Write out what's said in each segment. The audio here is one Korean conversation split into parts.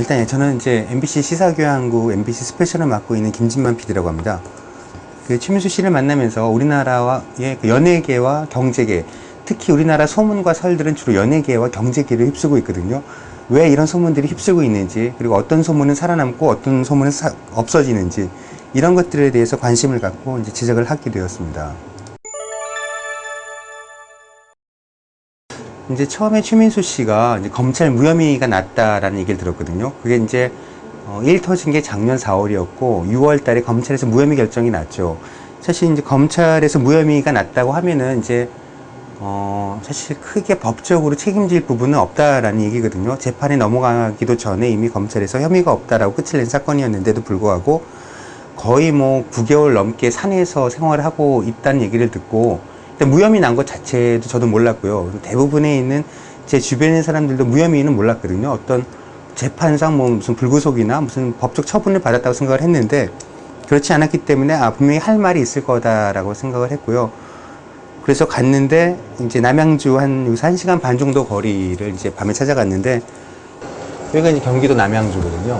일단 저는 이제 MBC 시사교양국 MBC 스페셜을 맡고 있는 김진만 PD라고 합니다. 그 최민수 씨를 만나면서 우리나라의 연예계와 경제계, 특히 우리나라 소문과 설들은 주로 연예계와 경제계를 휩쓰고 있거든요. 왜 이런 소문들이 휩쓰고 있는지, 그리고 어떤 소문은 살아남고 어떤 소문은 없어지는지, 이런 것들에 대해서 관심을 갖고 이제 제작을 하게 되었습니다. 이제 처음에 최민수 씨가 이제 검찰 무혐의가 났다라는 얘기를 들었거든요. 그게 이제 일 터진 게 작년 4월이었고 6월 달에 검찰에서 무혐의 결정이 났죠. 사실 이제 검찰에서 무혐의가 났다고 하면은 이제 사실 크게 법적으로 책임질 부분은 없다라는 얘기거든요. 재판에 넘어가기도 전에 이미 검찰에서 혐의가 없다라고 끝을 낸 사건이었는데도 불구하고 거의 뭐 9개월 넘게 산에서 생활을 하고 있다는 얘기를 듣고, 무혐의 난 것 자체도 저도 몰랐고요. 대부분에 있는 제 주변에 있는 사람들도 무혐의는 몰랐거든요. 어떤 재판상 뭐 무슨 불구속이나 무슨 법적 처분을 받았다고 생각을 했는데, 그렇지 않았기 때문에 분명히 할 말이 있을 거다라고 생각을 했고요. 그래서 갔는데 이제 남양주 여기서 1시간 반 정도 거리를 이제 밤에 찾아갔는데, 여기가 이제 경기도 남양주거든요.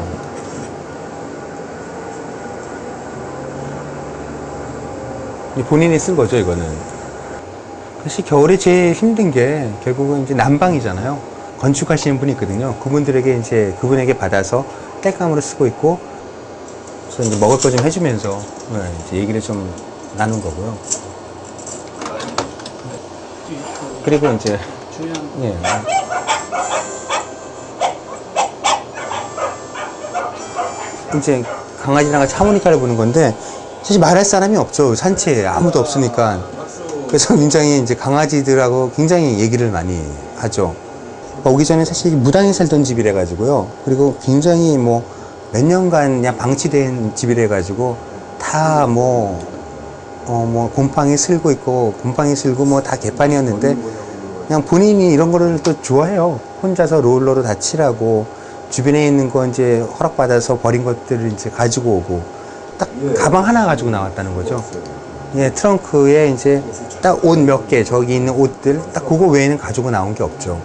본인이 쓴 거죠, 이거는. 사실 겨울에 제일 힘든 게 결국은 이제 난방이잖아요. 건축하시는 분이 있거든요. 그분에게 받아서 땔감으로 쓰고 있고, 그래서 이제 먹을 거 좀 해주면서 이제 얘기를 좀 나눈 거고요. 그리고 이제 이제 강아지랑 같이 하모니카를 부는 건데, 사실 말할 사람이 없죠. 산채에 아무도 없으니까. 그래서 굉장히 이제 강아지들하고 굉장히 얘기를 많이 하죠. 오기 전에 사실 무당이 살던 집이래 가지고요. 그리고 굉장히 뭐 몇 년간 그냥 방치된 집이래 가지고 다 곰팡이 슬고 있고, 곰팡이 슬고 뭐 다 개판이었는데, 그냥 본인이 이런 거를 또 좋아해요. 혼자서 롤러로 다 칠하고, 주변에 있는 거 이제 허락받아서 버린 것들을 이제 가지고 오고, 딱 가방 하나 가지고 나왔다는 거죠. 예, 트렁크에 이제 딱 옷 몇 개, 저기 있는 옷들, 딱 그거 외에는 가지고 나온 게 없죠.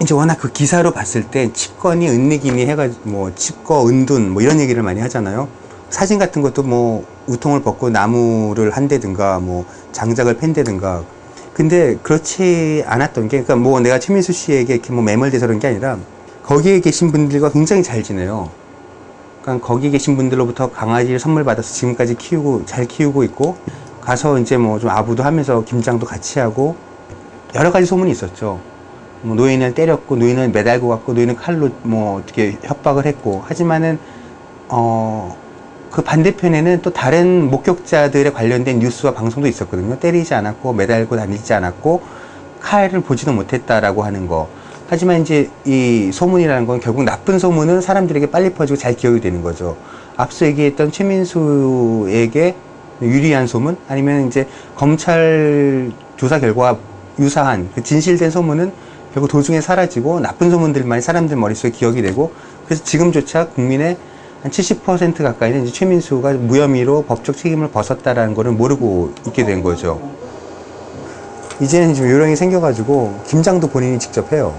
이제 워낙 그 기사로 봤을 때 칩건이 은닉이니 해가지고 뭐 칩거, 은둔 뭐 이런 얘기를 많이 하잖아요. 사진 같은 것도 뭐 우통을 벗고 나무를 한다든가 뭐 장작을 팬다든가. 근데 그렇지 않았던 게, 그러니까 뭐 내가 최민수 씨에게 이렇게 뭐 매몰돼서 그런 게 아니라, 거기에 계신 분들과 굉장히 잘 지내요. 그러니까 거기 계신 분들로부터 강아지를 선물 받아서 지금까지 잘 키우고 있고, 가서 이제 뭐 좀 아부도 하면서 김장도 같이 하고, 여러 가지 소문이 있었죠. 뭐 노인을 때렸고, 노인을 매달고 갔고, 노인을 칼로 뭐 어떻게 협박을 했고. 하지만은 그 반대편에는 또 다른 목격자들에 관련된 뉴스와 방송도 있었거든요. 때리지 않았고, 매달고 다니지 않았고, 칼을 보지도 못했다라고 하는 거. 하지만 이제 이 소문이라는 건 결국 나쁜 소문은 사람들에게 빨리 퍼지고 잘 기억이 되는 거죠. 앞서 얘기했던 최민수에게 유리한 소문, 아니면 이제 검찰 조사 결과와 유사한 그 진실된 소문은 결국 도중에 사라지고, 나쁜 소문들만 사람들 머릿속에 기억이 되고, 그래서 지금조차 국민의 한 70% 가까이는 이제 최민수가 무혐의로 법적 책임을 벗었다라는 거를 모르고 있게 된 거죠. 이제는 좀 요령이 생겨가지고 김장도 본인이 직접 해요.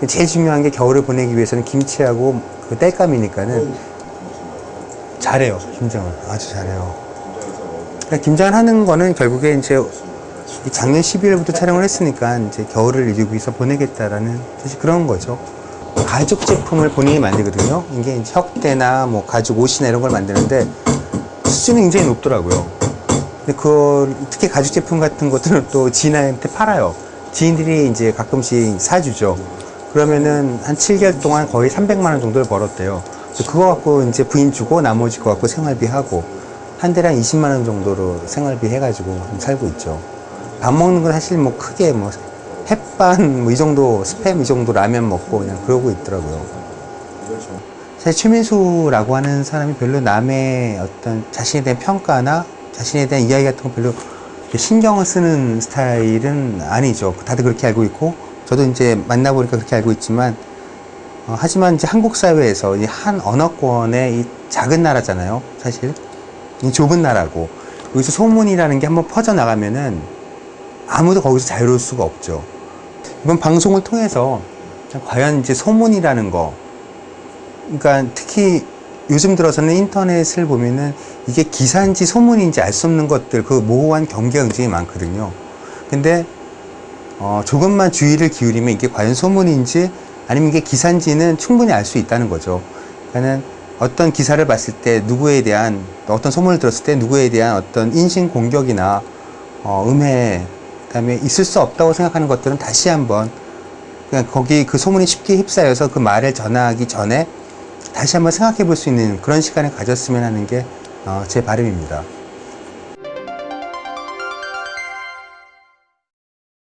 제일 중요한 게 겨울을 보내기 위해서는 김치하고 그 땔감이니까는 잘해요. 김장을 아주 잘해요. 그러니까 김장을 하는 거는 결국에 이제 작년 12월부터 촬영을 했으니까 이제 겨울을 여기서 보내겠다라는 사실 그런 거죠. 가죽 제품을 본인이 만들거든요. 이게 이제 혁대나 뭐 가죽 옷이나 이런 걸 만드는데 수준이 굉장히 높더라고요. 근데 특히 가죽 제품 같은 것들은 또 지인한테 팔아요. 지인들이 이제 가끔씩 사주죠. 그러면은 한 7개월 동안 거의 300만 원 정도를 벌었대요. 그거 갖고 이제 부인 주고 나머지 거 갖고 생활비 하고, 한 달에 한 20만 원 정도로 생활비 해가지고 살고 있죠. 밥 먹는 건 사실 뭐 크게 뭐 햇반 뭐 이 정도, 스팸 이 정도 라면 먹고 그냥 그러고 있더라고요. 사실 최민수라고 하는 사람이 별로 남의 어떤 자신에 대한 평가나 자신에 대한 이야기 같은 거 별로 신경을 쓰는 스타일은 아니죠. 다들 그렇게 알고 있고, 저도 이제 만나보니까 그렇게 알고 있지만, 하지만 이제 한국 사회에서 이 한 언어권의 이 작은 나라잖아요. 사실 이 좁은 나라고, 여기서 소문이라는 게 한번 퍼져나가면은 아무도 거기서 자유로울 수가 없죠. 이번 방송을 통해서 과연 이제 소문이라는 거, 그러니까 특히 요즘 들어서는 인터넷을 보면은 이게 기사인지 소문인지 알 수 없는 것들, 그 모호한 경계가 굉장히 많거든요. 근데 조금만 주의를 기울이면 이게 과연 소문인지 아니면 이게 기사인지는 충분히 알 수 있다는 거죠. 그러니까는 어떤 기사를 봤을 때 누구에 대한, 어떤 소문을 들었을 때 누구에 대한 어떤 인신 공격이나 음해, 그다음에 있을 수 없다고 생각하는 것들은 다시 한번 그냥 거기 그 소문이 쉽게 휩싸여서 그 말을 전하기 전에 다시 한번 생각해 볼 수 있는 그런 시간을 가졌으면 하는 게 제 바람입니다.